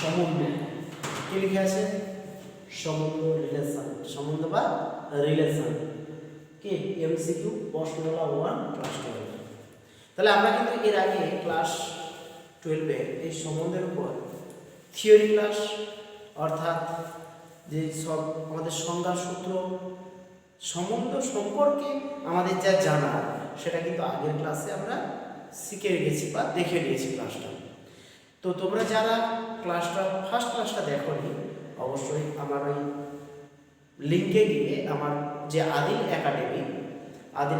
সম্বন্ধ কি লিখে আছে সম্বন্ধ রিলেশন সম্বন্ধ বা রিলেশন কি এমসিকিউ প্রশ্নমালা 1 ক্লাস 12 তাহলে আমরা কিন্তু এর আগে ক্লাস 12 এ এই সম্বন্ধের উপর থিওরি ক্লাস অর্থাৎ যে সব আমাদের সংজ্ঞা সূত্র সম্বন্ধ সম্পর্কে আমাদের যা জানা সেটা কিন্তু আগের ক্লাসে আমরা শিখে গেছি বা দেখে নিয়েছি ক্লাসটা। তো তোমরা যারা ক্লাসটা ফার্স্ট ক্লাসটা দেখোনি অবশ্যই আমার ওই লিঙ্কে গিয়ে আমার যে আদিল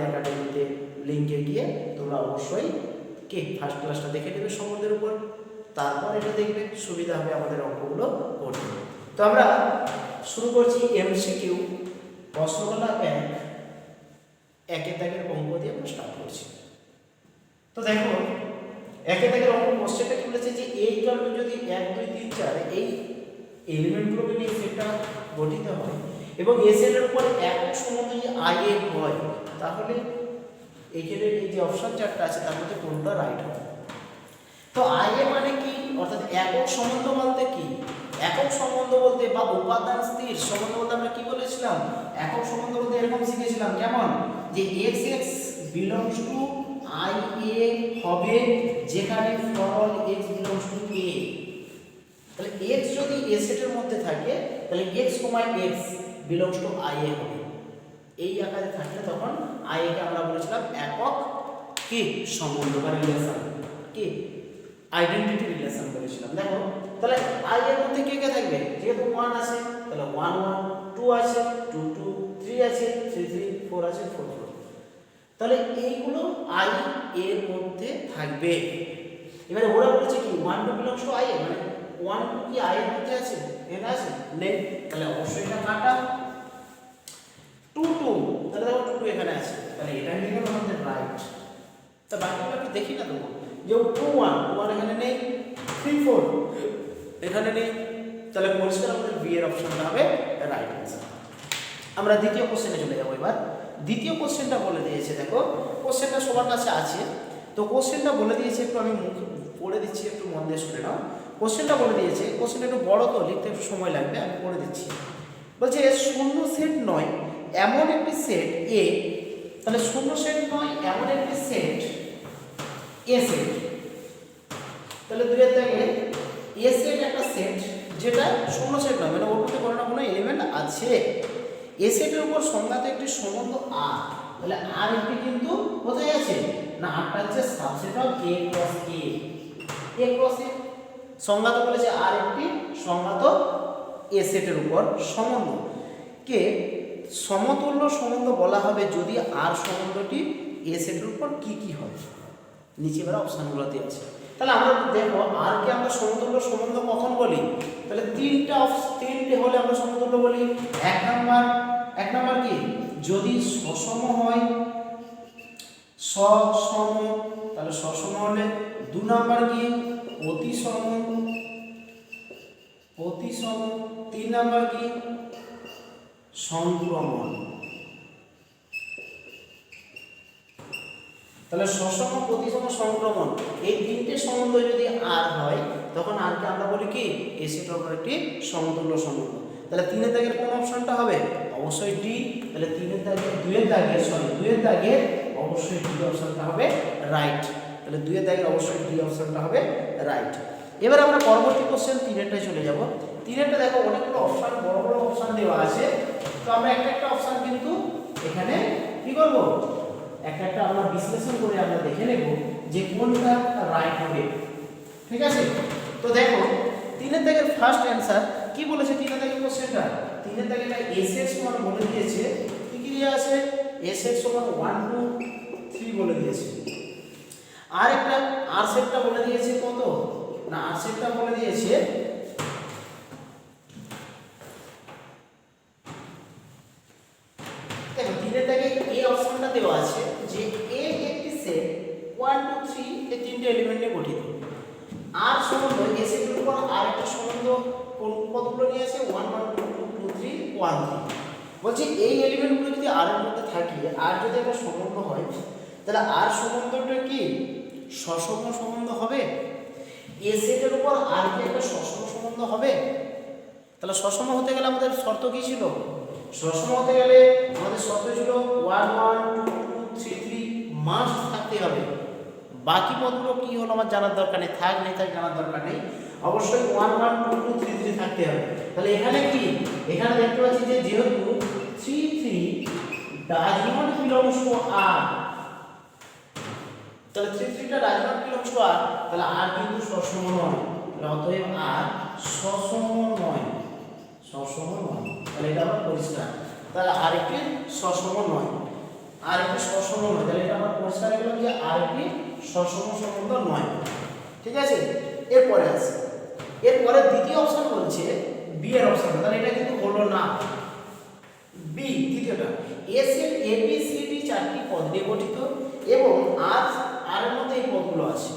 একাডেমিতে লিঙ্কে গিয়ে তোমরা অবশ্যই কি ফার্স্ট ক্লাসটা দেখে নেবে সম্বন্ধের উপর, তারপর এটা দেখবে সুবিধা হবে আমাদের অঙ্কগুলো করতে। তো আমরা শুরু করছি এমসিকিউ প্রশ্নমালা 1 দাগের অঙ্ক দিয়ে আমরা স্টার্ট করছি। তো দেখো 1 দাগের অঙ্ক কোশ্চেনটা কি বলেছে যে এই কারণে যদি 1 2 3 4 এই এলিমেন্টগুলো নিয়ে সেটটা গঠিত হয় এবং এই সেটের উপর একক সম্বন্ধ যদি আইএ হয় তাহলে এখানে এই যে অপশন চারটা আছে তার মধ্যে কোনটা রাইট হবে। তো আইএ মানে কি অর্থাৎ একক সম্বন্ধ বলতে কি একক সম্বন্ধ বলতে বা উপাদান স্থির সম্বন্ধ বলতে আমরা কি বলেছিলাম একক সম্বন্ধ বলতে এরকম শিখেছিলাম কেমন যে x belongs to IA হবে যেখানে for all x belongs to A। তাহলে x যদি A সেটের মধ্যে থাকে তাহলে x, x belongs to IA হবে। এই আকারে থাকলে তখন IA কে আমরা বলেছিলাম একক কি সম্বন্ধ বা রিলেশন কি আইডেন্টিটি রিলেশন বলেছিলাম। দেখো তাহলে I এর মধ্যে কে কে থাকবে যেহেতু 1 আছে তাহলে 1 1 2 আছে 2 2 3 আছে 3 3 4 আছে 4 4 তাহলে এইগুলো I এর মধ্যে থাকবে। এবারে ওরা বলেছে কি 1 2 belongs to I মানে 1 2 কি I এর মধ্যে আছে এটা আছে নেই তাহলে অবশ্যই এটা কাটা 2 2 তাহলে দেখো 2 2 এখানে আছে তাহলে এটা নিয়ে আমাদের রাইট। তো বাকিটা একটু দেখি না তো যে 2 1 এখানে নেই 3 4 এখানে নেই তাহলে পরিষ্কার আমাদের বি এর অপশনটা হবে রাইট অ্যান্সার। আমরা দ্বিতীয় কোশ্চেনে চলে যাব। এবার দ্বিতীয় কোশ্চেনটা বলে দিয়েছে দেখো কোশ্চেনটা সবার কাছে আছে তো কোশ্চেনটা বলে দিয়েছে একটু আমি মুখ পড়ে দিচ্ছি একটু মন দিয়ে শুনে নাও। কোশ্চেনটা বলে দিয়েছে কোশ্চেনটা একটু বড় তো লিখতে একটু সময় লাগবে আমি পড়ে দিচ্ছি। বলছে শূন্য সেট নয় এমন একটি সেট এ তাহলে শূন্য সেট নয় এমন একটি সেট এ সেট তাহলে দুই এর দাগে এ সেট একটা সেট যেটা শূন্য সেট নয় মানে ওর মধ্যে কোনো না কোনো এলিমেন্ট আছে। এ সেটের উপর সংজ্ঞাতে একটি সম্বন্ধ আর তাহলে আর একটি কিন্তু কোথায় আছে না আরটা হচ্ছে subset of A cross A cross A সংজ্ঞাতে বলেছে আর একটি সংজ্ঞাত এ সেটের উপর সম্বন্ধ কে সমতুল্য সম্বন্ধ বলা হবে যদি আর সম্বন্ধটি এ সেটের উপর কি কি হয় নিচে বেলা অপশনগুলোতে আছে। তাহলে আমরা দেখো আর কে আমরা সমতুল্য সম্বন্ধ কখন বলি তাহলে তিনটে হলে আমরা সমতুল্য বলি। এক নাম্বার কি যদি সসম হয় সসম তাহলে সসম হলে 2 নাম্বার কি প্রতিসম 3 নাম্বার কি সংক্রমণ। তাহলে সসম প্রতিসম সংক্রমণ এই তিনটে সম্বন্ধ যদি আর হয় তখন আর কে আমরা বলি কি এ সেটের উপর একটি সমতুল্য সম্বন্ধ। তাহলে 3 এর দাগের কোন অপশনটা হবে অবশ্যই ডি। তাহলে 3 এর দাগে 2 এর দাগের অবশ্যই ডি অপশনটা হবে রাইট। তাহলে 2 এর দাগের অবশ্যই ডি অপশনটা হবে রাইট। এবার আমরা পরবর্তী কোশ্চেন 3 এরটায় চলে যাব। 3 এরটা দেখো অনেকগুলো অপশন বড় বড় অপশন দেওয়া আছে তো আমরা একটা অপশন কিন্তু এখানে কি করব একটা আমরা বিশ্লেষণ করে আমরা দেখে নেব যে কোনটা রাইট হবে ঠিক আছে। তো দেখো 3 এর দাগের ফার্স্ট অ্যানসার কি বলেছে 3 এর দাগের কোশ্চেনটা 3 এর দাগের এস সমান বলে দিয়েছে কি কি দেয়া আছে এস সমান 1 2 3 বলে দিয়েছে। আর একটা আর সেটটা বলে দিয়েছে কত না আর সেটটা বলে দিয়েছে দেখো 3 এর দাগে এই অপশনটা দেওয়া আছে যে এ একটি সেট 1 2 3 এই তিনটে এলিমেন্ট নিয়ে গঠিত। আর সম্বন্ধ এ সেটের উপর আর একটা সম্বন্ধ কতগুলো নিয়ে আছে 1 1 2 2 3 1 3 বলছে এই এলিমেন্টগুলো যদি আর এর মধ্যে থাকে আর যদি একটা সম্বন্ধ হয় তাহলে আর সম্বন্ধটা কি সসম সম্বন্ধ হবে। এ সেটের উপর আর কি একটা সসম সম্বন্ধ হবে? তাহলে সসম হতে গেলে আমাদের শর্ত কি ছিল? সসম হতে গেলে আমাদের শর্ত ছিল 1 1 2 2 3 3 মাস্ট থাকতে হবে। বাকি পদগুলো কি হলো আমার জানার দরকার নেই, থাক নেই থাক জানার দরকার নেই, অবশ্যই 1 1 2 2 3 3 থাকতে হবে। তাহলে এখানে কি, এখানে দেখতে পাচ্ছি যে যেহেতু 3 3 does not belongs to R, তাহলে 3 3 টা does not belongs to R, তাহলে আর কিন্তু সসম নয়, তাহলে অতএব আর সসম নয়, সসম নয়। তাহলে এটা আমরা পরিষ্কার, তাহলে আর একটি সসম নয়, আর একটি সসম নয়, তাহলে এটা আমরা পরিষ্কার হয়ে গেল যে আর একটি সসম সম্বন্ধ নয়। ঠিক আছে, এরপরে আছে, এরপরে দ্বিতীয় অপশন বলছে বি এর অপশন, তাহলে এটা কিন্তু হলো না। বি দ্বিতীয়টা, এ set A B C D চারটি পদ নিয়ে গঠিত এবং আর আর এর মধ্যে এই পদগুলো আছে।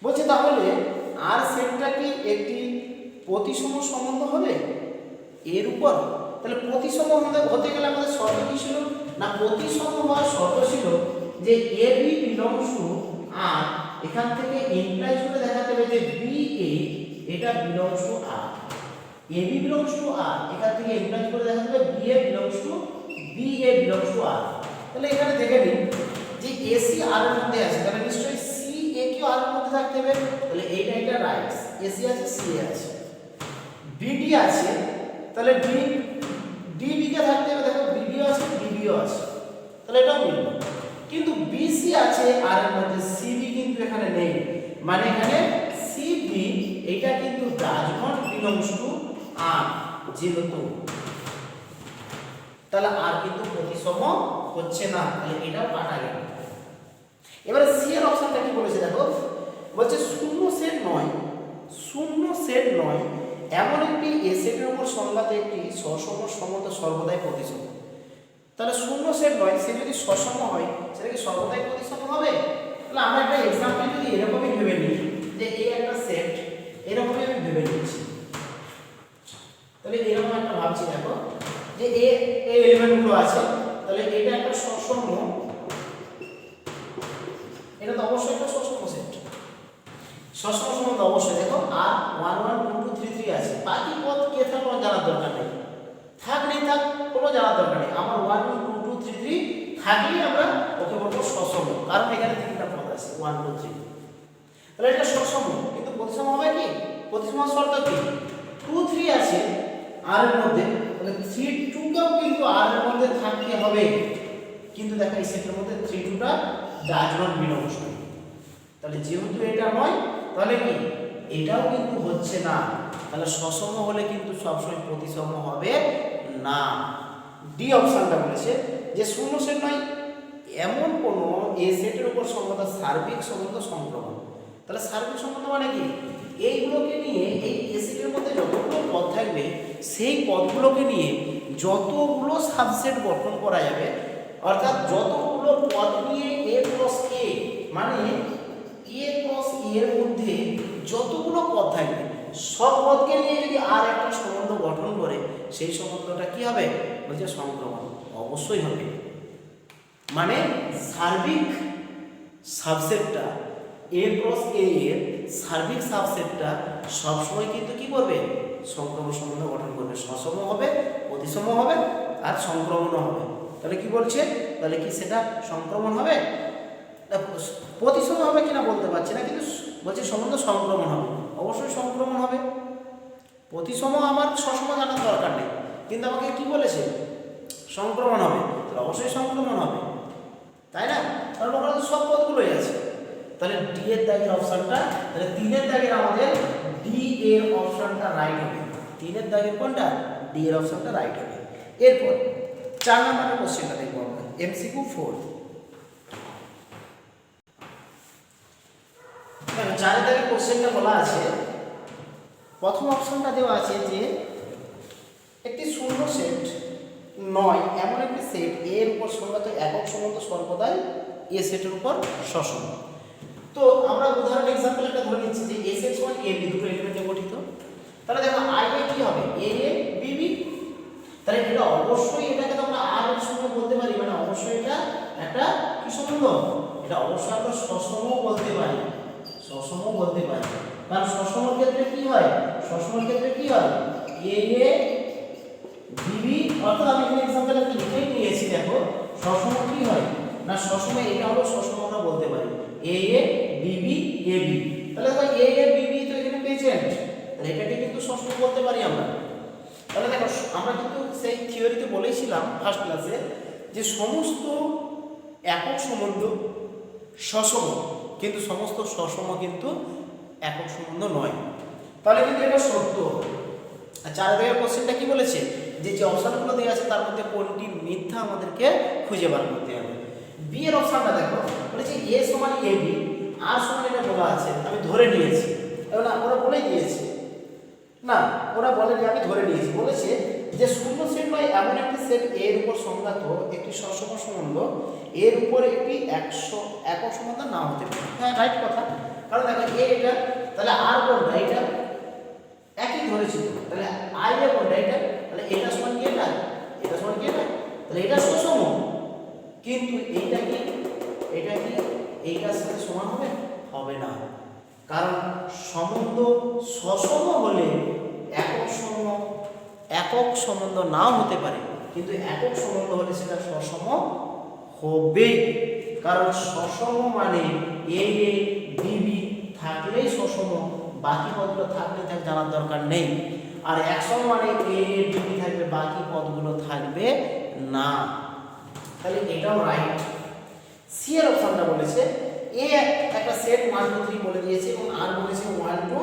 বলছে তাহলে আর সেটটা কি একটি প্রতিসম সম্বন্ধ হবে এর উপর? তাহলে প্রতিসম হতে গেলে আমাদের শর্ত কি ছিল না, প্রতিসম হওয়ার শর্ত ছিল যে এ বি বিলংস টু আর, এখান থেকে ইমপ্লাইজ করে দেখাতে হবে যে বি এ এটা belongs to R, A B belongs to R, এখান থেকে ইমপ্লাইজ করে দেখাতে হবে B A belongs to B A belongs to R. তাহলে এখানে দেখে নিন যে এসি আর এর মধ্যে আছে, তাহলে নিশ্চয়ই সি এ কি আর এর মধ্যে থাকতে হবে, তাহলে এইটা এটা রাইট, এসি আছে সি এ আছে, বিডি আছে, তাহলে ডি ডিবি কে থাকতে হবে, দেখো বিডিও আছে ডিবিও আছে, তাহলে এটাও মিলবে। কিন্তু বিসি আছে আর এর মধ্যে, সিবি কিন্তু এখানে নেই, মানে এখানে সিবি এটা কিন্তু ডাজ নট বিলংস টু আর, যেহেতু তাহলে আর কিন্তু প্রতিসম হচ্ছে না, তাহলে এটাও কাটা গেল। এবারে সি এর অপশনটা কি বলেছে দেখো, বলছে শূন্য সেট নয়, শূন্য সেট নয় এমন একটি এ সেটের উপর সংজ্ঞাত একটি সসম সম্বন্ধ সর্বদাই প্রতিসম। তাহলে শূন্য সেট নয়, সে যদি সসম হয় সেটা কি সর্বদাই প্রতিসম হবে? তাহলে আমরা একটা এক্সাম্পল যদি এরকমই ভেবে নিই যে এই একটা সেট, এরকমই আমি ভেবে নিচ্ছি, তাহলে এরকম একটা ভাবছি দেখো যে এই এলিমেন্টগুলো আছে, তাহলে এটা একটা সসম, এটা তো অবশ্যই একটা সসম সেট, সসম সম্বন্ধ অবশ্যই দেখো আর 1 1 2 2 3 3 আছে, বাকি পদ কে থাক কোনো জানার দরকার নেই, থাক নেই থাক কোনো জানার দরকার নেই, আমার 1 2 2 3 3 থাকলেই আমরা ওকে বলবো সসম, কারণ এখানে তিনটা পদ আছে 1 2 3, তাহলে এটা সসম। কিন্তু প্রতিসম হবে কি, প্রতিসম শর্ত কি, 2 3 আছে আর এর মধ্যে, তাহলে 3 2 কেও কিন্তু আর এর মধ্যে থাকতে হবে, কিন্তু দেখো এই সেটের মধ্যে 3 2 টা ডাজ নট বিলংস টু, তাহলে যেহেতু এটা নয় তাহলে কি এটাও কিন্তু হচ্ছে না, তাহলে সসম হলে কিন্তু সবসময় প্রতিসম হবে না। ডি অপশনটা বলেছে যে শূন্য সেট নয় এমন কোন এ সেটের উপর সংগত সার্বিক সম্বন্ধ সংক্রমণ, তাহলে সার্বিক সম্বন্ধ মানে কি, এইগুলোকে নিয়ে এই এ সেটের মধ্যে যতগুলো পদ থাকবে সেই পদগুলোকে নিয়ে যতগুলো সাবসেট গঠন করা যাবে, অর্থাৎ যতগুলো পদ নিয়ে এ ক্রস এ, মানে এ ক্রস এর মধ্যে যতগুলো পদ থাকবে সব পদকে নিয়ে যদি আর একটা সম্বন্ধ গঠন করে সেই সম্বন্ধটা কি হবে, বলছে সংক্রমণ, অবশ্যই হবে। মানে সার্বিক সাবসেটটা এ ক্রস এ এর সার্বিক সাবসেটটা সবসময় কিন্তু কি করবে, সংক্রমণ সম্বন্ধ গঠন করবে, সসম হবে, প্রতিসম হবে আর সংক্রমণও হবে। তাহলে কি বলছে, তাহলে কি সেটা সংক্রমণ হবে, প্রতিসম হবে কিনা বলতে পারছি না, কিন্তু বলছে সম্বন্ধ সংক্রমণ হবে, অবশ্যই সংক্রমণ হবে। প্রতিসম আমার সসম জানার দরকার নেই, কিন্তু আমাকে কি বলেছে সংক্রমণ হবে, তাহলে অবশ্যই সংক্রমণ হবে, তাই না? কারণ ওখানে সব পদগুলোই আছে। তাহলে ডি এর দাগের অপশনটা, তাহলে 3 এর দাগের আমাদের ডি এর অপশনটা রাইট হবে, 3 এর দাগের কোনটা, ডি এর অপশনটা রাইট হবে। এরপর 4 নম্বরের কোশ্চেনটা দেখব আমরা, এমসিকিউ 4। 4 এর দাগের কোশ্চেনটা বলা আছে, প্রথম অপশনটা দেওয়া আছে যে একটি শূন্য সেট নয় এমন একটি সেট এর উপর সংগত একক সম্বন্ধ সর্বদাই এ সেটের উপর সসম। তো আমরা উদাহরণ এক্সাম্পল একটা ধরে নিচ্ছি যে এ সেট সমান এ বি, দুটো এলিমেন্টে গঠিত, তাহলে দেখো আই এ কি হবে, এ এ বি বি, তাহলে এটা অবশ্যই এটাকে তো আমরা আর এর সঙ্গে বলতে পারি, মানে অবশ্যই এটা একটা কি সম্বন্ধ, এটা অবশ্যই আমরা সসমও বলতে পারি, সসমও বলতে পারি। কারণ সসমর ক্ষেত্রে কি হয়, সসমর ক্ষেত্রে কি হয়, এ এ বিবি, অর্থাৎ আমি এখানে एग्जांपल একটা লিখেই নিয়েছি। দেখো সসম কি হয় না, সসমে এটা হলো সসম, আমরা বলতে পারি এ এ বিবি এ বি। তাহলে দেখো এ এ বিবি তো এখানে প্রেজেন্ট, তাহলে এটাকে কিন্তু সসম বলতে পারি আমরা। তাহলে দেখো আমরা কিন্তু সেই থিওরিতে বলেছিলাম ফার্স্ট ক্লাসে যে সমস্ত একক সম্বন্ধ সসম, কিন্তু সমস্ত সসম কিন্তু একক সম্বন্ধ নয়। তাহলে কিন্তু এটা সত্য। আর 4 দাগের কোশ্চেনটা কি বলেছে, যে যে অপশনগুলো দেওয়া আছে তার মধ্যে কোনটি মিথ্যা আমাদেরকে খুঁজে বার করতে হবে। বি এর অপশনটা দেখো, বলেছে এ সমান এ বি, আর সমান এটা বলা আছে, আমি ধরে নিয়েছি। না ওরা বলে দিয়েছে, না ওরা বলেনি, আমি ধরে নিয়েছি। বলেছে যে শূন্য সেট নয় এমন একটি সেট এর উপর সংজ্ঞাত একটি সসম সম্বন্ধ এর উপর একটি একক সম্বন্ধ না হতে পারে। হ্যাঁ রাইট কথা, কারণ দেখো এ এটা, তাহলে আর কোনটা, এটা একই ধরেছিল, তাহলে আই এর কোনটা, এটা, তাহলে এটা সমান কি এটা, এটা সমান কি এটা, তাহলে এটা সসম। কিন্তু এইটা কি, এটা কি এইটার সাথে সমান হবে, হবে না। কারণ সম্বন্ধ সসম হলে একক সম্বন্ধ নাও হতে পারে, কিন্তু একক সম্বন্ধ হলে সেটা সসম হবে। কারণ সসম মানে এ এ বিবি থাকলেই সসম, বাকি পদগুলো থাকলে তার জানার দরকার নেই। আর একসম মানে এ এ বিবি থাকবে, বাকি পদগুলো থাকবে না। তাহলে এটাও রাইট। সি এর অপশনটা বলেছে এ একটা সেট 1 2 3 বলে দিয়েছে এবং আর বলেছে 1 2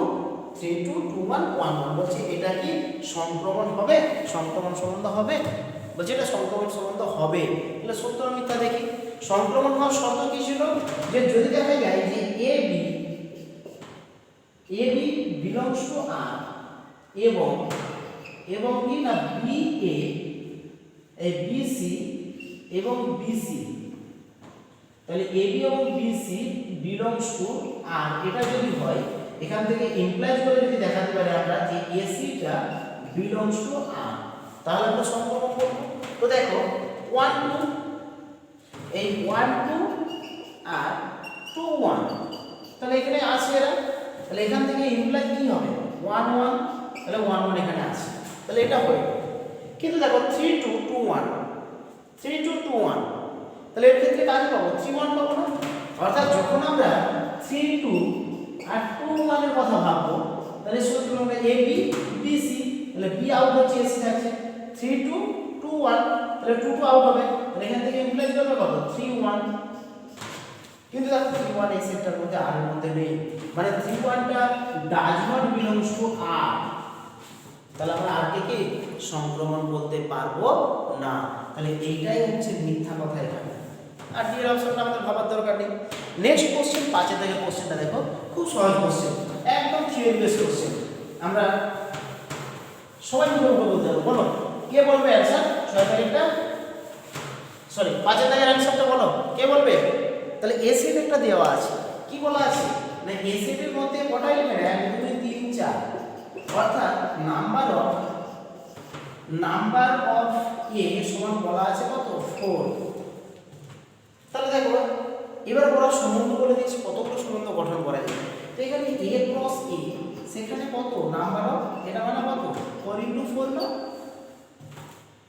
3 2 2 1 1 1, বলছে এটা কি সংক্রমণ হবে, সংক্রমণ সম্বন্ধ হবে, বলছে এটা সংক্রমণ সম্বন্ধ হবে। তাহলে সত্য না মিথ্যা দেখি। সংক্রমণ হওয়ার শর্ত কি ছিল, যে যদি দেখা যায় যে এ বি বিলংস টু আর এবং কি না বি এ বি সি এবং বি সি, তাহলে এ বি এবং বি সি বিলংস টু আর, এটা যদি হয় এখান থেকে ইমপ্লাইজ করে যদি দেখাতে পারি আমরা যে এসি টা বিলংস টু আর, তাহলে আমরা সংক্রমণ করব। তো দেখো 1 2, এই 1 2 আর 2 1, তাহলে এখানে আছে এরা, তাহলে এখান থেকে ইমপ্লাই কি হবে 1 1, তাহলে 1 1 এখানে আছে, তাহলে এটা হয়ে গেল। কিন্তু দেখো 3 2 2 1, 3 2 2 1, তাহলে এর ক্ষেত্রে কাজ পাবো 3 1 পাবো না। অর্থাৎ যখন আমরা 3 2 আর 2 1 এর কথা ভাববো, তাহলে সূত্র আমরা এ বি বি সি, তাহলে বি আউট হচ্ছে এসি থাকছে, 3 2 2 1, তাহলে 2 2 আউট হবে, তাহলে এখান থেকে ইমপ্লাই করবে কত 3 1। কিন্তু দেখো 3 1 এই সেটটার মধ্যে আর এর মধ্যে নেই, মানে 3 1 টা does not belongs to R, তাহলে আমরা আর কে কি সংক্রমণ বলতে পারবো না। তাহলে এইটাই হচ্ছে মিথ্যা কথা এখানে। আর ডি এর অপশনটা আমাদের ভাবার দরকার নেই। নেক্সট কোশ্চেন 5 এর থেকে কোশ্চেনটা দেখো, খুব সহজ কোশ্চেন, একদম থিওরি বেস কোশ্চেন। আমরা সবাই মিলে বলতে হবে, বলো কে বলবে অ্যানসার 6 তারিখটা, সরি 5 এর দাগের অ্যানসারটা বলো, কে বলবে? তাহলে এ সেট একটা দেওয়া আছে, কি বলা আছে না এ সেটের মধ্যে কটা এলিমেন্ট 1 2 3 4, অর্থাৎ নাম্বার অফ এ সমান বলা আছে কত 4। তাহলে দেখো এবার বলা সম্বন্ধ বলে দিয়েছে কতগুলো সম্বন্ধ গঠন করা যায়। তো এখানে a ক্রস a, সেখানে কত নাম্বার অফ, এটা মানে কত 4 * 4 না।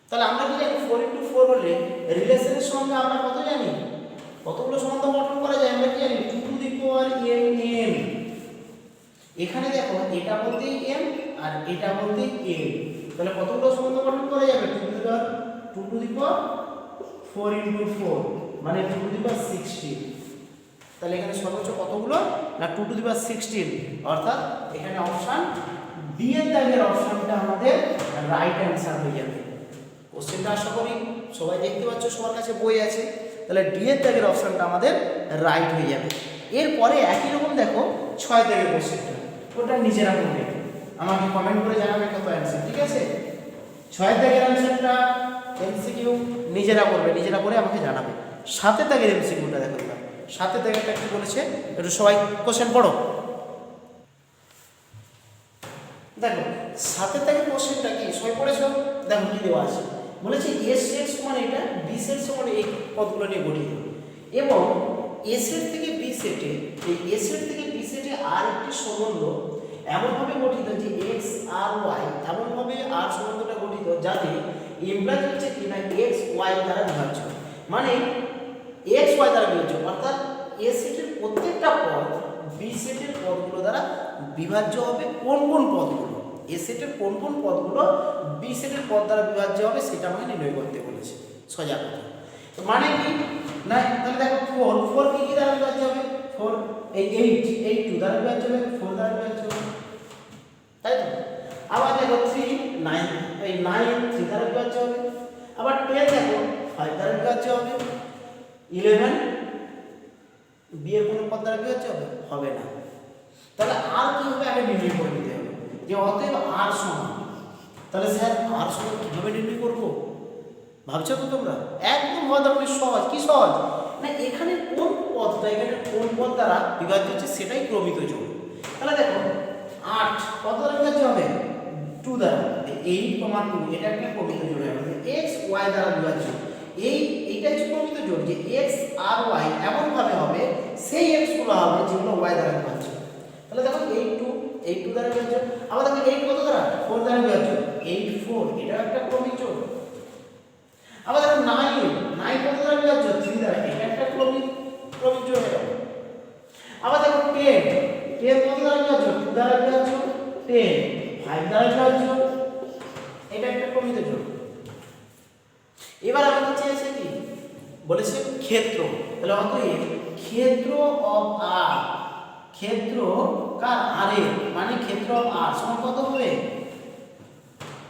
তাহলে আমরা কি জানি 4 * 4 হলে রিলেশনের সঙ্গে আমরা কত জানি, কতগুলো সম্বন্ধ গঠন করা যায় আমরা কি জানি 2 টু দি পাওয়ার m। এখানে দেখো এটা বলতে m আর এটা বলতে m, তাহলে কতগুলো সম্বন্ধ গঠন করা যাবে 2 টু দি পাওয়ার 4 * 4, মানে 2 টু দি পাওয়ার 16। তাহলে এখানে সর্বোচ্চ কতগুলো না 2 টু দি পাওয়ার 16, অর্থাৎ এখানে অপশন ডি এর দাগের অপশনটা আমাদের রাইট অ্যানসার হয়ে যাবে। কোশ্চেনটা আশা করি সবাই দেখতে পাচ্ছ, সবার কাছে বই আছে, তাহলে ডি এর দাগের অপশনটা আমাদের রাইট হয়ে যাবে। এরপরে একই রকম দেখো 6 দাগের কোশ্চেনটা, ওটা নিজেরা করবে, আমাকে কমেন্ট করে জানাবে কত অ্যানসার, ঠিক আছে? 6 দাগের অ্যানসারটা এমসিকিউ নিজেরা করবে, নিজেরা করে আমাকে জানাবে। 7 দাগের এমসিকিউটা দেখো, 7 দাগেরটা কি বলেছে একটু সবাই কোশ্চেন পড়ো। দেখো 7 দাগের কোশ্চেনটা কি সবাই পড়েছো? দেখো কি দেওয়া আছে, বলেছে এ সেট সমান এটা, বি সেট সমান এই পদগুলো নিয়ে গঠিত, এবং এ সেট থেকে বি সেটে, এই এ সেট থেকে বি সেটে আর একটি সম্বন্ধ এমনভাবে গঠিত যে এক্স আর ওয়াই এমনভাবে আর সম্বন্ধটা গঠিত যাতে ইমপ্লাইজ হচ্ছে কি না এক্স ওয়াই দ্বারা বিভাজ্য, মানে এক্স ওয়াই দ্বারা বিভাজ্য, অর্থাৎ এ সেটের প্রত্যেকটা পদ বি সেটের পদগুলো দ্বারা বিভাজ্য হবে। কোন কোন পদগুলো, এ সেটের কোন কোন পদগুলো বি সেটের পদ দ্বারা বিভাজ্য হবে সেটা আমাকে নির্ণয় করতে বলেছে। সোজা কথা, তো মানে কি না, তাহলে দেখো 4 কি কি দ্বারা বিভাজ্য হবে, 4 এই 8 2 দ্বারা বিভাজ্য হবে, 4 দ্বারা বিভাজ্য হবে, তাই তো। আবার দেখো 3 9 এই 9 3 দ্বারা বিভাজ্য হবে, আবার 10 দেখো 5 দ্বারা বিভাজ্য হবে, 11 বি এর কোন পদ দ্বারা বিভাজ্য হবে, হবে না। তাহলে আর কি হবে আগে নির্ণয় করে নিতে হবে যে অতএব আর সমান, তাহলে স্যার আর সমান কিভাবে নির্ণয় করব ভাবছো তো তোমরা? একদম ধরনের সহজ, কি সহজ না, এখানে কোন পদটা এখানে কোন পদ দ্বারা বিভাজ্য হচ্ছে সেটাই ক্রমিত যোগ। তাহলে দেখো 8 কত দ্বারা বিভাজ্য হবে, 2 দ্বারা, 8, 2 এটা একটা ক্রমিত যোগ হবে, x y দ্বারা বিভাজ্য। এইটা হচ্ছে ক্রমিত যোগ যে x আর y এমন ভাবে হবে সেই x গুলো হবে যেগুলো y দ্বারা বিভাজ্য। তাহলে দেখো 8 2 দ্বারা বিভাজ্য, আবার দেখো 8 কত দ্বারা, 4 দ্বারা বিভাজ্য, 8 4 এটা একটা ক্রমিক যোগ। আবার দেখো 9 কত দ্বারা বিভাজ্য, 3 দ্বারা, এটা একটা ক্রমিক যোগ হয়ে গেল। আবার দেখো 10 কত দ্বারা বিভাজ্য, 2 দ্বারা বিভাজ্য, 10 5 দ্বারা বিভাজ্য, এটা একটা ক্রমিক যোগ। এবার আমাদের চেয়েছে কি বলেছে ক্ষেত্র, তাহলে অতএব ক্ষেত্র অফ আর, ক্ষেত্র কার আর এর মানে ক্ষেত্র অফ আর সমান কত হবে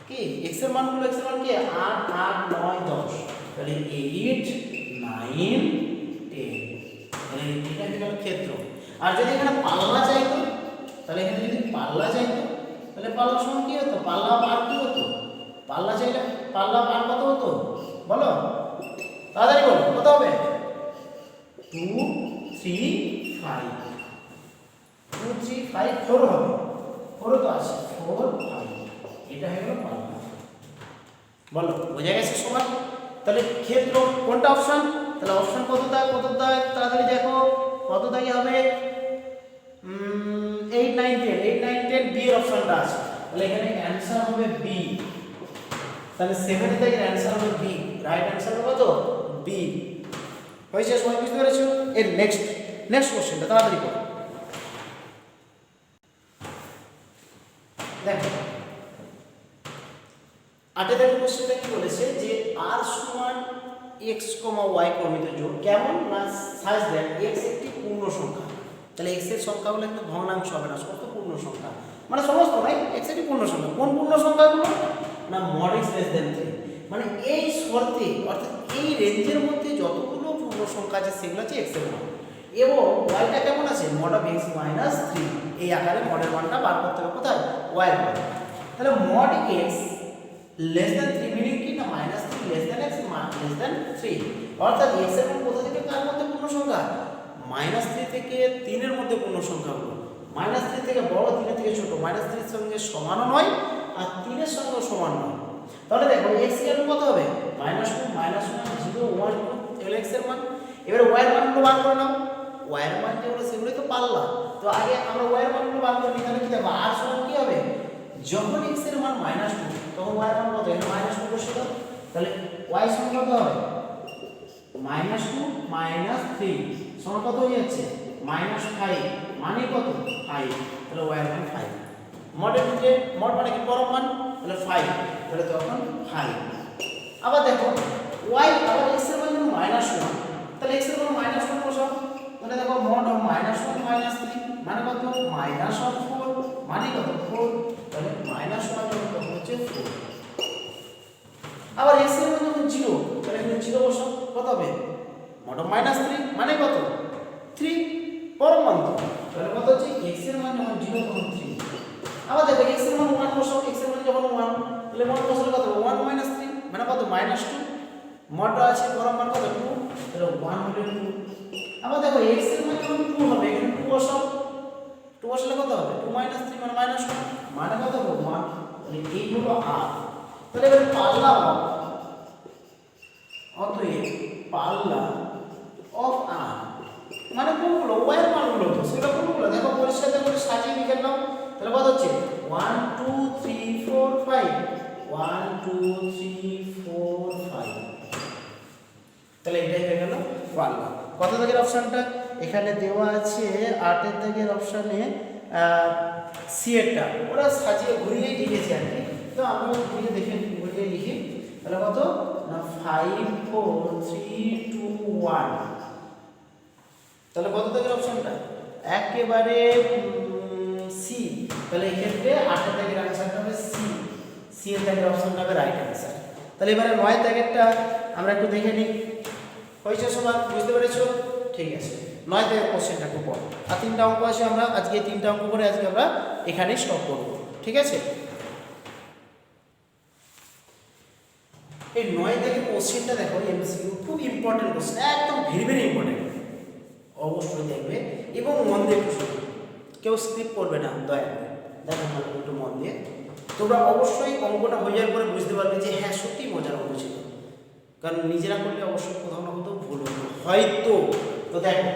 কি x এর মান গুলো, x এর মান কি 8 8 9 10, তাহলে 8 9 10, তাহলে এটা হলো ক্ষেত্র। আর যদি এখানে পাল্লা চাইতো, তাহলে এখানে যদি পাল্লা চাইতো তাহলে পাল্লা সমান কি হতো, পাল্লা বার কি হতো, পাল্লা চাইলে পাল্লা বার কত হতো বলো, তাড়াতাড়ি বলো কত হবে, 2 3 5 2 3 5 4 হবে, 4 তো আছে, 4 5, এটা হয়ে গেল পাল্লা। বলো বোঝা গেছে সবার? তাহলে ক্ষেত্র কোনটা অপশন, তাহলে অপশন কত দাগ তাড়াতাড়ি দেখো কত দাগি হবে, 8 9 10 8 9 10 বি এর অপশনটা আছে, তাহলে এখানে অ্যানসার হবে বি। তাহলে 7 এর দাগের অ্যানসার হবে বি, রাইট অ্যানসার হবে কত, বি। হয়েছে, সবাই বুঝতে পেরেছো? এর নেক্সট কোশ্চেনটা তাড়াতাড়ি করো। দেখো 8 এর কোশ্চেনটা কি বলেছে যে r সমান x, y ক্রমিত যোগ, কেমন না সাজ দেন x একটি পূর্ণ সংখ্যা, তাহলে x এর সংখ্যাগুলো কিন্তু ভগ্নাংশ হবে না, সমস্ত পূর্ণ সংখ্যা, মানে সমস্ত নাই, x একটি পূর্ণ সংখ্যা। কোন পূর্ণ সংখ্যাগুলো না mod x less than 3, মানে এই শর্তে অর্থাৎ এই রেঞ্জের মধ্যে যতগুলো পূর্ণ সংখ্যা আছে সেগুলো হচ্ছে x এর মান, এবং y টা কেমন আছে mod of x minus 3, এই আকারে মডের মানটা বার করতে হবে কোথায়, y এর মান। তাহলে mod x less than 3 meaning কি না -3 less than x less than 3, অর্থাৎ x এর মান কোথা থেকে কার মধ্যে পূর্ণ সংখ্যা, -3 থেকে 3 এর মধ্যে পূর্ণ সংখ্যাগুলো, -3 থেকে বড় 3 এর থেকে ছোট, -3 এর সঙ্গে সমানও নয় আর 3 এর সঙ্গে সমান নয়। তাহলে দেখো x এর মান কত হবে, -2 -1 0 1 2, এগুলো x এর মান। এবার y এর মানগুলো বার করে নাও, y এর মান যেগুলো সেগুলোই তো পাল্লা, তো আগে আমরা y এর মানগুলো বার করে নিই, তাহলে কি হবে r সমান কি হবে, যখন x এর মান -2 তখন y এর মান কত, এখানে -2 বসিয়ে দাও, তাহলে y সমান কত হবে, -2 -3 সমান কত হয়ে যাচ্ছে, -5, মানে কত 5, তাহলে y এর মান 5, মডের মধ্যে মড মানে কি পরম মান, তাহলে 5, তাহলে তখন 5। আবার দেখো y আবার x এর মান যখন -1, তাহলে x এর মান -1 বসাও, তাহলে দেখো মড অফ -1 -3 মানে কত, -4 মানে কত 4, তাহলে -1 যখন হচ্ছে 4। আবার x এর মান যখন 0, তাহলে এখানে 0 বসাও, কত হবে মড অফ -3 মানে কত 3, পরম মান তো, তাহলে কত হচ্ছে x এর মান যখন 0 তখন 3। আবার দেখো x এর মান 1 বসাও, x এর মান যখন 1, তাহলে মড বসালে কত 1 -3 মানে কত -2, মড আছে পরম মান কত 2, তাহলে 1 হলে 2। আবার দেখো x এর মান যখন 2 হবে, এখানে 2 বসাও, 2 বসালে কত হবে 2 -3 মানে -1 মানে কত হবে 1, তাহলে এই হলো r। তাহলে এবার পাল্লা অতএব পাল্লা অফ r মানে কোনগুলো y এর মানগুলো, তো সেটা কোনগুলো দেখো পরিষ্কার 1 2 3 4 5, তাহলে এটাই হয়ে গেল 1 লাখ। কত দাগের অপশনটা এখানে দেওয়া আছে 8 এর দাগের অপশনে সি এরটা ওরা সাজিয়ে ঘুরিয়েই লিখেছে আর কি, তো আমরা ঘুরিয়ে দেখে ঘুরিয়ে লিখি। তাহলে কত না 5 4 3 2 1, তাহলে কত দাগের অপশনটা একেবারে সি। তাহলে এই ক্ষেত্রে 8 এর দাগের आंसरটা হবে সি, সি এর দাগের অপশনটা হবে রাইট आंसर। তাহলে এবারে 9 দাগেরটা আমরা একটু দেখে নিই। হয়েছে সবার, বুঝতে পেরেছো? ঠিক আছে, 9 দাগের কোশ্চেনটা একটু পড়ো। আর 3টা অঙ্ক আছে, আমরা আজকে 3টা অঙ্ক করে আজকে আমরা এখানেই স্টপ করব, ঠিক আছে? এই 9 দাগের কোশ্চেনটা দেখো, এমসিকিউ খুব ইম্পর্টেন্ট কোশ্চেন, একদম ভেরি ভেরি ইম্পর্টেন্ট, অবশ্যই দেখবে এবং মন দিয়ে একটু শুনবে, কেউ স্কিপ করবে না দয়া করে। দেখো ভালো একটু মন দিয়ে, তোমরা অবশ্যই অঙ্কটা হয়ে যাওয়ার পরে বুঝতে পারবে যে হ্যাঁ সত্যিই মজার অঙ্ক ছিল, কারণ নিজেরা করলে অবশ্যই কোথাও না কোথাও ভুল হতো হয়তো। তো দেখো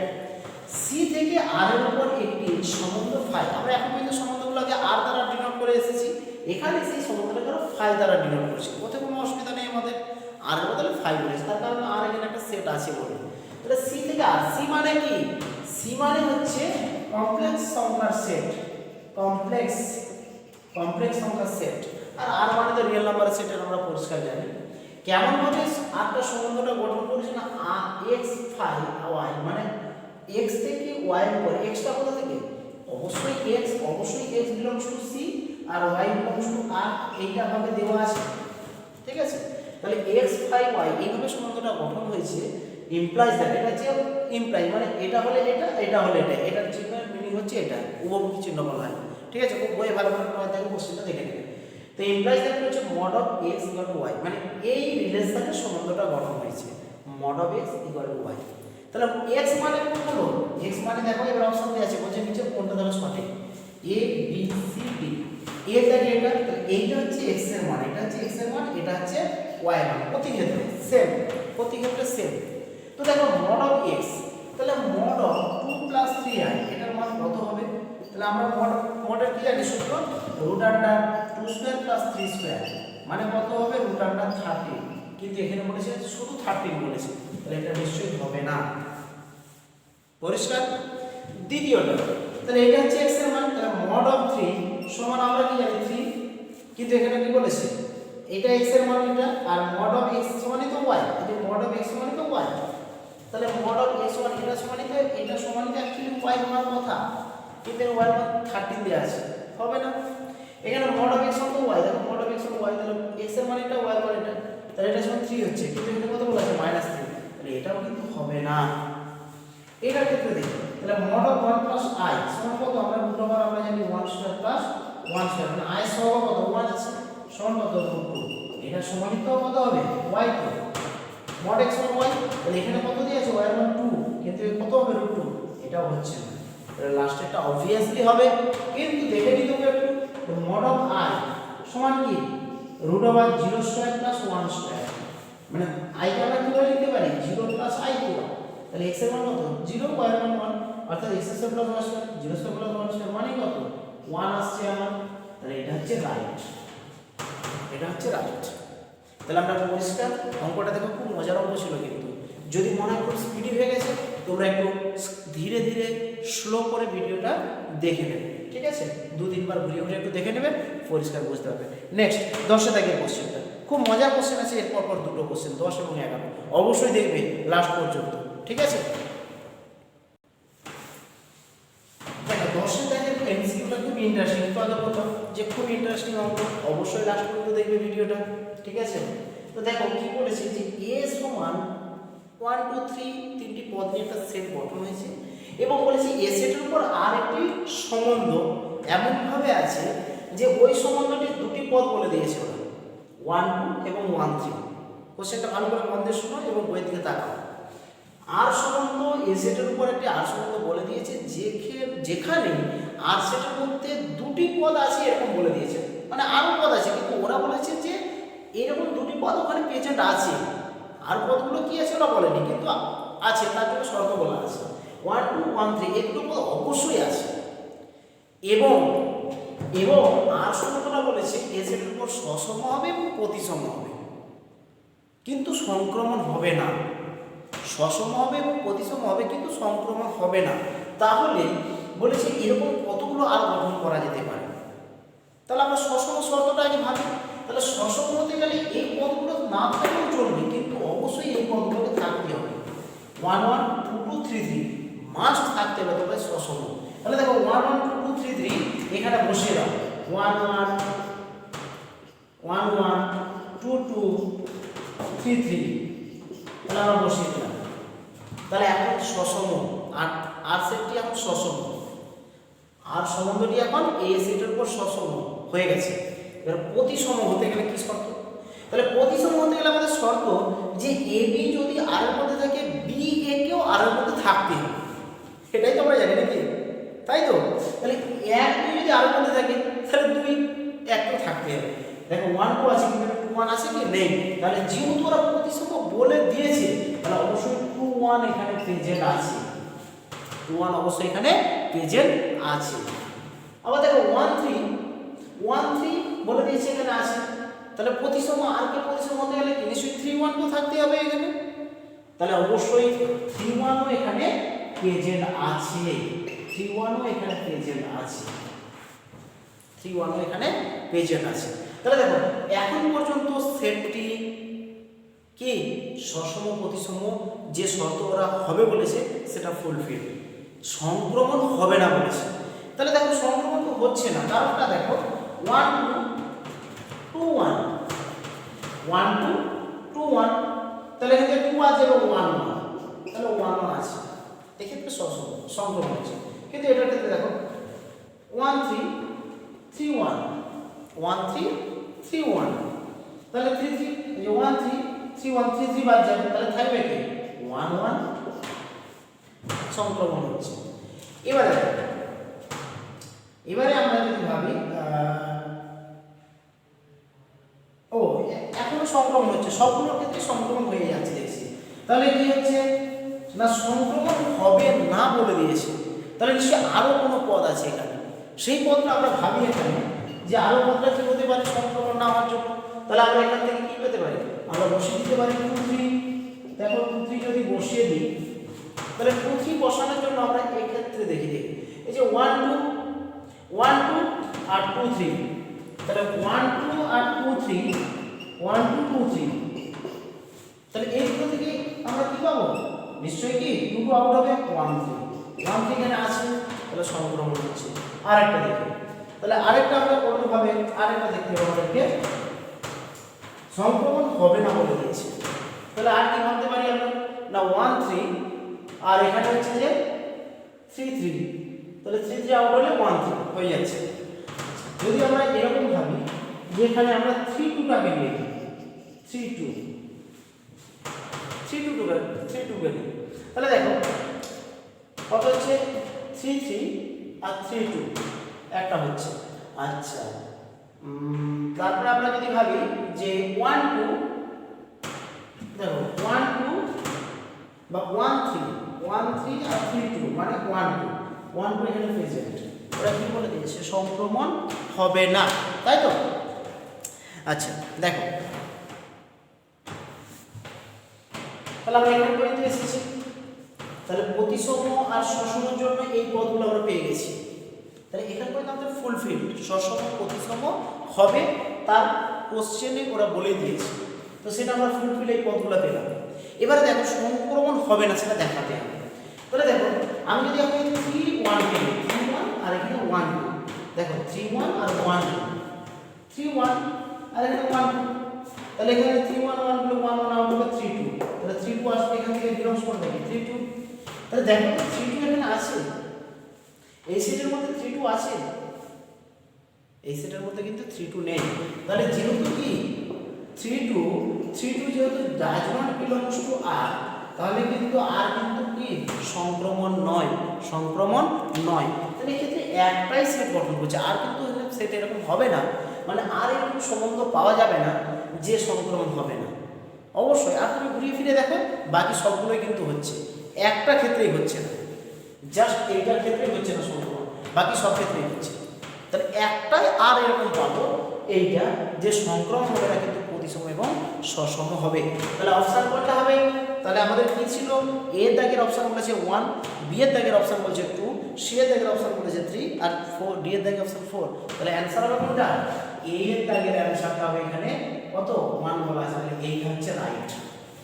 সি থেকে আর এর উপর একটি সম্বন্ধ ফাই, আমরা এখন কিন্তু সম্বন্ধগুলোকে আর দ্বারা ডিনোট করে এসেছি, এখানে সেই সম্বন্ধটাকে ফাই দ্বারা ডিনোট করেছি, কোথাও কোনো অসুবিধা নেই আমাদের। আর এর বদলে ফাই বলেছে, তার কারণে আর এখানে একটা সেট আছে বলে। তাহলে সি থেকে আর, সি মানে কি? সি মানে হচ্ছে কমপ্লেক্স সংখ্যার সেট, কমপ্লেক্স সংখ্যার সেট। আর মানে তো রিয়েল নাম্বারের সেট, আমরা পরিষ্কার জানি। কেমন ভাবে আটটা সম্বন্ধটা গঠন করেছে না, এক্স ফাই ওয়াই, মানে এক্স থেকে ওয়াই এর উপর, এক্সটা কোথা থেকে? অবশ্যই এক্স বিলংস টু সি আর ওয়াই বিলংস টু আর, এইটা ভাবে দেওয়া আছে, ঠিক আছে? তাহলে এক্স ফাই ওয়াই এইভাবে সম্বন্ধটা গঠন হয়েছে, ইমপ্লাইজ দ্যাট, এটা যে ইমপ্লাই মানে এটা হলে এটা, এটা হলে এটা, এটার চিহ্নের মিনিং হচ্ছে এটা, উভমুখী চিহ্ন বলা হয়, ঠিক আছে? খুব বই ভালো করে পড়া থাকে, কোশ্চেনটা দেখে নেবে। তো ইমপ্লাইজ দ্যাট হচ্ছে mod of x equal to y, মানে এই রিলেশনের সম্বন্ধটা গঠন হয়েছে mod of x equal to y। তাহলে x মানে কোন হলো? x মানে দেখো এবার অপশন দেয়া আছে, বলছে নিচে কোনটা ধরো সঠিক, a b c d, a থেকে এটা, তো এইটা হচ্ছে x এর মান, এটা হচ্ছে x এর মান, এটা হচ্ছে y এর মান, প্রতি ক্ষেত্রে সেম, প্রতি ক্ষেত্রে সেম। তো দেখো mod of x, তাহলে mod of 2 plus 3i, এটার মান কত হবে? তাহলে আমরা মডের কি জানি সূত্র, root under 2 square plus 3 square, মানে কত হবে? রুট আন্ডার 13, কিন্তু এখানে বলেছে শুধু 13 বলেছে, তাহলে এটা নিশ্চয়ই হবে না, পরিষ্কার? দ্বিতীয়টা, তাহলে এটা হচ্ছে x এর মান, তাহলে mod of 3 সমান আমরা কি জানি 3, কিন্তু এখানে কি বলেছে? এটা x এর মান এটা, আর mod of x সমানই তো y, এই যে mod of x সমানই তো y, তাহলে mod of x সমান এটা সমানই তো, এটা সমানই তো অ্যাকচুয়ালি y হওয়ার কথা, কিন্তু এর y মান 13 দেয়া আছে, হবে না। এখানে mod of x সমান তো y, দেখো mod of x সমান y, তাহলে x এর মান এটা, y এর মান এটা, তাহলে এটা সমান 3 হচ্ছে, কিন্তু এখানে কত বলা আছে? -3, তাহলে এটাও কিন্তু হবে না। এটার ক্ষেত্রে দেখি, তাহলে mod of 1 plus i সমান কত? আমরা রুট ওভার আমরা জানি 1 স্কয়ার প্লাস 1 স্কয়ার, মানে i সহগ কত? 1 আছে, সমান কত? √2, এটা সমানই তো কত হবে? y, তো mod x সমান y, তাহলে এখানে কত দিয়েছে? y এর মান 2, কিন্তু কত হবে? √2, এটাও হচ্ছে না, তাহলে লাস্টেরটা obviously হবে, কিন্তু দেখে নিতে হবে একটু, mod of i সমান কি? √0 স্কয়ার প্লাস 1 স্কয়ার, মানে i কে আমরা কিভাবে লিখতে পারি? 0 প্লাস i পুরো, তাহলে x এর মান কত? 0, y এর মান 1, অর্থাৎ x square plus 1 square, 0 square plus 1 square মানে কত? 1 আসছে আমার, তাহলে এটা হচ্ছে রাইট, এটা হচ্ছে রাইট। তাহলে আমরা পরিষ্কার, অঙ্কটা দেখো খুব মজার অঙ্ক ছিল, কিন্তু যদি মনে হয় খুব স্পিডি হয়ে গেছে, তোমরা একটু ধীরে ধীরে স্লো করে ভিডিওটা দেখে নেবে, ঠিক আছে? 2-3 বার ঘুরিয়ে ঘুরিয়ে একটু দেখে নেবে, পরিষ্কার বুঝতে পারবে। নেক্সট 10 দাগের কোশ্চেনটা খুব মজার কোশ্চেন আছে, এরপর পর দুটো কোশ্চেন 10 এবং 11, অবশ্যই দেখবে লাস্ট পর্যন্ত, ঠিক আছে? দেখো 10 দাগের এমসিকিউটা খুব ইন্টারেস্টিং, তো আগে বললাম যে খুব ইন্টারেস্টিং অঙ্ক, অবশ্যই লাস্ট পর্যন্ত দেখবে ভিডিওটা, ঠিক আছে? তো দেখো কি বলেছে যে a সমান 1 2 3 তিনটি পদ নিয়ে একটা সেট গঠন হয়েছে, এবং বলেছে এ সেটের উপর আর একটি সম্বন্ধ এমনভাবে আছে যে ওই সম্বন্ধটি দুটি পদ বলে দিয়েছে, ওরা 1 2 এবং 1 3। কোশ্চেনটা ভালো করে মন দিয়ে শোনো এবং বইয়ের দিকে তাকাও। আর সম্বন্ধ এ সেটের উপর একটি আর সম্বন্ধ বলে দিয়েছে, যেখানে আর সেটের মধ্যে দুটি পদ আছে এরকম বলে দিয়েছে, মানে আরও পদ আছে, কিন্তু ওরা বলেছে যে এরকম দুটি পদ ওখানে প্রেজেন্ট আছে, আর পদগুলো কি আছে ওরা বলেনি, কিন্তু আছে, তার জন্য শর্ত বলা আছে 1 2 1 3 এই দুটো পদ অবশ্যই আছে, এবং এবং আর সমতলা বলেছে এ সেটের উপর সসম হবে এবং প্রতিসম হবে, কিন্তু সংক্রমণ হবে না। সসম হবে এবং প্রতিসম হবে কিন্তু সংক্রমণ হবে না। তাহলে বলেছে এরকম কতগুলো আর গঠন করা যেতে পারে। তাহলে আমরা সসম শর্তটা আগে ভাবি। তাহলে সসম হতে গেলে এই পদগুলো না থাকলেও চলবে, কিন্তু অবশ্যই এই পদগুলোকে থাকতে হবে। 1 1 2 2 3 3 মাস্ট থাকতে হবে, তবে সসম। তাহলে দেখো 1 1 2 2 3 3 এখানে বসিয়ে দাও। 1 1 1 1 2 2 3 3, তাহলে আমরা বসিয়ে দিলাম। তাহলে এখন সসম, আর সেটটি এখন সসম, আর সম্বন্ধটি এখন এ সেটের উপর সসম হয়ে গেছে। এবার প্রতিসম হতে গেলে কি শর্ত? তাহলে প্রতিসম হতে গেলে আমাদের শর্ত যে এ বি যদি আর এর মধ্যে থাকে, বি এ কেও আর এর মধ্যে থাকতে হবে। এটাই তো আমরা জানি নাকি, তাই তো? তাহলে এক দুই যদি আর এর মধ্যে থাকে, তাহলে 2 1 তো থাকতে হবে। দেখো 1 2 আছে কিন্তু 2 1 আছে কি নেই? তাহলে যেহেতু ওরা প্রতিসম বলে দিয়েছে, তাহলে অবশ্যই 2 1 এখানে প্রেজেন্ট আছে। 2 1 অবশ্যই এখানে প্রেজেন্ট আছে। আবার দেখো 1 3 বলে দিয়েছে এখানে আছে। তাহলে প্রতিসম আর কে প্রতিসম হতে গেলে কি নিশ্চয়ই 3 1 তো থাকতে হবে এখানে। তাহলে অবশ্যই 3 1 ও এখানে প্রেজেন্ট আছে। 3 1 ও এখানে প্রেজেন্ট আছে। 3 1 ও এখানে প্রেজেন্ট আছে। তাহলে দেখো এখন পর্যন্ত সেটটি কি সসম প্রতিসম যে শর্ত ওরা হবে বলেছে সেটা ফুলফিল। সংক্রমণ হবে না বলেছে। তাহলে দেখো সংক্রমণ তো হচ্ছে না, কারণটা দেখো 1 2 2 1 1 2 2 1, তাহলে এখানে 2 আছে এবং 1 1, তাহলে 1 1 আছে, এক্ষেত্রে সসম সংক্রমণ হচ্ছে। কিন্তু এটার ক্ষেত্রে দেখো 1 3 3 1 1 3 3 1, তাহলে 3 3 এই যে 1 3 3 1 3 3 বাদ যাবে, তাহলে থাকবে কি 1 1, সংক্রমণ হচ্ছে। এবারে আমরা যদি ভাবি এখনো সংক্রমণ হচ্ছে, সবগুলোর ক্ষেত্রে সংক্রমণ হয়ে যাচ্ছে দেখছি। তাহলে কি হচ্ছে না, সংক্রমণ হবে না বলে দিয়েছে। তাহলে নিশ্চয়ই আরো কোনো পদ আছে এখানে, সেই পদটা আমরা ভাবি এখানে যে আরো পদটা কি হতে পারে সংক্রমণ না হওয়ার জন্য। তাহলে আমরা এখান থেকে কি পেতে পারি, আমরা বসিয়ে দিতে পারি 2 3। দেখো 2 3 যদি বসিয়ে দিই, তাহলে 2 3 বসানোর জন্য আমরা এই ক্ষেত্রে দেখি এই যে 1 2 আর 2 3, তাহলে 1 2 আর 2 3 1 2 2 3, তাহলে এই দুটো থেকে আমরা কি পাবো, নিশ্চয়ই কি 2 2 আউট হবে 1 3 এখানে আছে, তাহলে সংক্রমণ হচ্ছে। আরেকটা দেখি, তাহলে আরেকটা আমরা অন্যভাবে আরেকটা দেখতে হবে, আমাদেরকে সংক্রমণ হবে না বলে দিয়েছে। তাহলে আর কি ভাবতে পারি আমরা না 1 3 আর এখানে হচ্ছে যে 3 3, তাহলে 3 3 আউট হলে 1 3 হয়ে যাচ্ছে। যদি আমরা এরকম ভাবি যে এখানে আমরা 3 2 টাকে নিয়ে 3 2 কে নিই, তাহলে দেখো কত হচ্ছে 3 3 আর 3 2 একটা হচ্ছে। আচ্ছা, তারপরে আমরা যদি ভাবি যে 1 2, দেখো 1 2 বা 1 3 আর 3 2 মানে 1 2 এখানে প্রেজেন্ট। ওরা কি বলে দিয়েছে সংক্রমণ হবে না, তাই তো? আচ্ছা দেখো, তাহলে আমরা এখানে পর্যন্ত এসেছি। তাহলে প্রতিসম আর সসমের জন্য এই পদগুলো আমরা পেয়ে গেছি। তাহলে এখান পর্যন্ত আমাদের ফুলফিল, সসম প্রতিসম হবে তার কোশ্চেনে ওরা বলে দিয়েছে, তো সেটা আমরা ফুলফিল এই পদগুলো পেলাম। এবারে দেখো সংক্রমণ হবে না সেটা দেখাতে হবে। তাহলে দেখো আমি যদি এখন 3 1 কে নিই, 3 1 আর এখানে 1 2, দেখো 3 1 আর 1 2, 3 1 আর এখানে 1 2, তাহলে এখানে 3 1 1 গুলো 1 1 আউট হবে 3 2, তাহলে 3 2 আসবে এখান থেকে বিলংস করবে কি 3 2, তাহলে দেখো 3 2 এখানে আছে, এই সেটের মধ্যে 3 2 আছে, এই সেটের মধ্যে কিন্তু 3 2 নেই। তাহলে যেহেতু কি 3 2 যেহেতু does not belongs to R, তাহলে কিন্তু আর কিন্তু কি সংক্রমণ নয়। তাহলে এক্ষেত্রে একটাই সেট গঠন করছে, আর কিন্তু সেট এরকম হবে না, মানে আর এরকম সম্বন্ধ পাওয়া যাবে না যে সংক্রমণ হবে না। অবশ্যই আর তুমি ঘুরিয়ে ফিরে দেখো বাকি সবগুলোই কিন্তু হচ্ছে, একটা ক্ষেত্রেই হচ্ছে না, জাস্ট এইটার ক্ষেত্রেই হচ্ছে না সংক্রমণ, বাকি সব ক্ষেত্রেই হচ্ছে। তাহলে একটাই আর এরকম পাবো এইটা যে সংক্রমণ হবে না কিন্তু প্রতিসম এবং সসম হবে। তাহলে অপশান কোনটা হবে? তাহলে আমাদের কি ছিল? এ দাগের অপশান বলেছে 1, বি এর দাগের অপশান বলেছে 2, সি এর দাগের অপশান বলেছে 3 আর 4, ডি এর দাগের অপশান 4। তাহলে অ্যানসার হবে কোনটা? এ এর দাগের অ্যানসারটা হবে এখানে কত 1 বলা আছে, তাহলে এই হচ্ছে রাইট।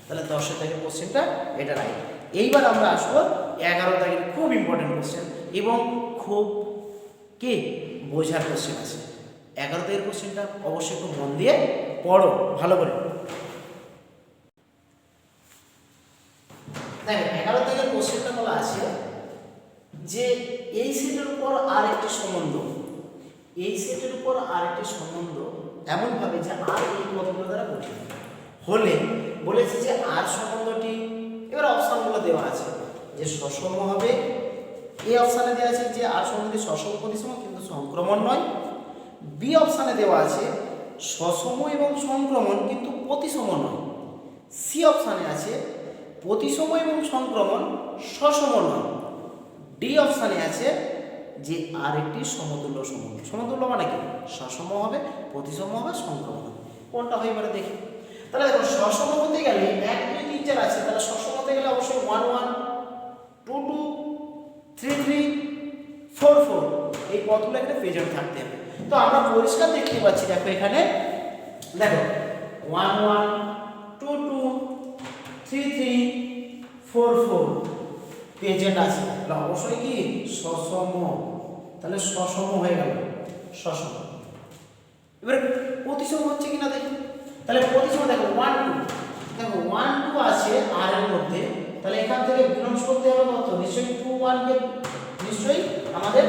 তাহলে 10 এর দাগের কোশ্চেনটা এটা রাইট। এইবার আমরা আসবো 11 দাগের খুব ইম্পর্টেন্ট কোশ্চেন এবং খুব কি বোঝার কোশ্চেন আছে। 11 দাগের কোশ্চেনটা অবশ্যই একটু মন দিয়ে পড়ো ভালো করে। দেখো 11 দাগের কোশ্চেনটা বলা আছে যে এই সেটের উপর আর একটি সম্বন্ধ, এই সেটের উপর আর একটি সম্বন্ধ এমনভাবে যে আর এই পদগুলো দ্বারা গঠিত হলে বলেছে যে আর সম্বন্ধটি, এবার অপশানগুলো দেওয়া আছে যে সসম হবে, এই অপশানে দেওয়া আছে যে আর সম্বন্ধটি সসম প্রতিসম কিন্তু সংক্রমণ নয়, বি অপশানে দেওয়া আছে সসম এবং সংক্রমণ কিন্তু প্রতিসম নয়, সি অপশানে আছে প্রতিসম এবং সংক্রমণ সসম নয়, ডি অপশানে আছে যে আর একটি সমতুল্য সম্বন্ধ। সমতুল্য মানে কি? সসম হবে, প্রতিসম হবে, সংক্রমণ হবে। কোনটা হয় এবারে দেখি। তাহলে দেখো সসম হতে গেলে 1 2 3 4 আছে, তাহলে সসম হতে গেলে অবশ্যই 1 1 2 2 3 3 4 4 এই পদগুলো এখানে প্রেজেন্ট থাকতে হবে। তো আমরা পরিষ্কার দেখতে পাচ্ছি, দেখো এখানে দেখো 1 1 2 2 3 3 4 4 প্রেজেন্ট আছে, তাহলে অবশ্যই কি সসম। তাহলে সসম হয়ে গেল, সসম। এবার প্রতিসম হচ্ছে কিনা দেখি। তাহলে প্রতিসম দেখো 1 2, দেখো 1 2 আছে আর এর মধ্যে, তাহলে এখান থেকে বিলংস করতে হবে কত? নিশ্চয়ই 2 1 কে, নিশ্চয়ই আমাদের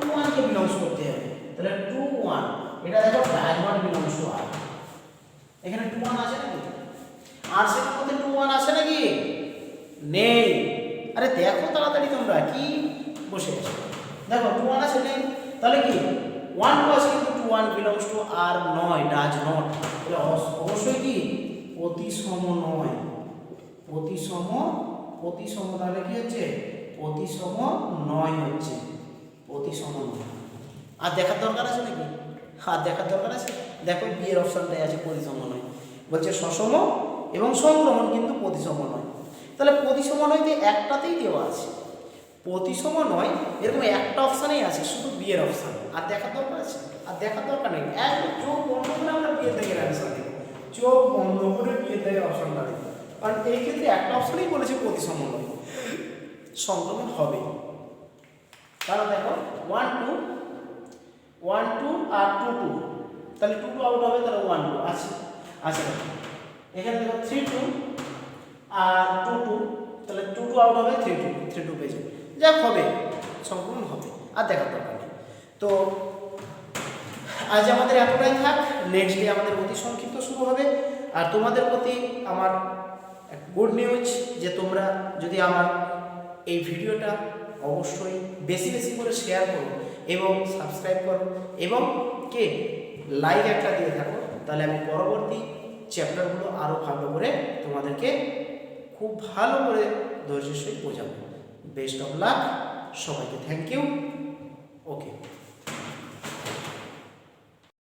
2 1 কে বিলংস করতে হবে। তাহলে 2 1 এটা দেখো ডায়াগোনাল বিলংস টু আর, এখানে 2 1 আছে নাকি? আর সেটার মধ্যে 2 1 আছে নাকি? নেই। আরে দেখো তাড়াতাড়ি তোমরা কি বসে আছো, দেখো 2 1 আছে নেই, তাহলে কি 1 2 আছে কিন্তু 2 1 বিলংস টু আর নয়, ডাজ নট। তাহলে অবশ্যই কি প্রতিসম নয়, প্রতিসম, প্রতিসম তাহলে কি হচ্ছে? প্রতিসম নয় হচ্ছে, প্রতিসম নয়। আর দেখার দরকার আছে নাকি? আর দেখার দরকার আছে? দেখো বি এর অপশনটাই আছে প্রতিসম নয়, বলছে সসম এবং সংক্রমণ কিন্তু প্রতিসম নয়। তাহলে প্রতিসম নয়তে একটাতেই দেওয়া আছে, প্রতিসম নয় এরকম একটা অপশানেই আছে, শুধু বি এর অপশান। আর দেখার দরকার আছে? আর দেখার দরকার নেই, একদম চোখ বন্ধ করে আমরা বি এর থেকে অ্যান্সার দেবো, চোখ বন্ধ করে বি এর থেকে অপশানটা দেবো। কারণ এই ক্ষেত্রে একটা অপশানেই বলেছে প্রতিসম নয়, সংক্রমণ হবে। কারণ দেখো 1 2 1 2 আর 2 2, তাহলে 2 2 আউট হবে, তাহলে 1 2 আছে। আচ্ছা এখানে দেখো 3 2 আর 2 2, তাহলে 2 2 আউট হবে, 3 2 3 2 পেয়ে যাবে, যা হবে সংক্রমণ হবে। আর দেখার দরকার নেই। তো আজ আমাদের এতটাই থাক, নেক্সট ডে আমাদের অতি সংক্ষিপ্ত শুরু হবে। আর তোমাদের প্রতি আমার গুড নিউজ যে তোমরা যদি আমার এই ভিডিওটা অবশ্যই বেশি বেশি করে শেয়ার করো এবং সাবস্ক্রাইব করো এবং কে লাইক একটা দিয়ে থাকো, তাহলে আমি পরবর্তী চ্যাপ্টারগুলো আরও ভালো করে তোমাদেরকে খুব ভালো করে ধৈর্যের সহিত বোঝাবো। বেস্ট অফ লাক সবাইকে, থ্যাংক ইউ। ওকে।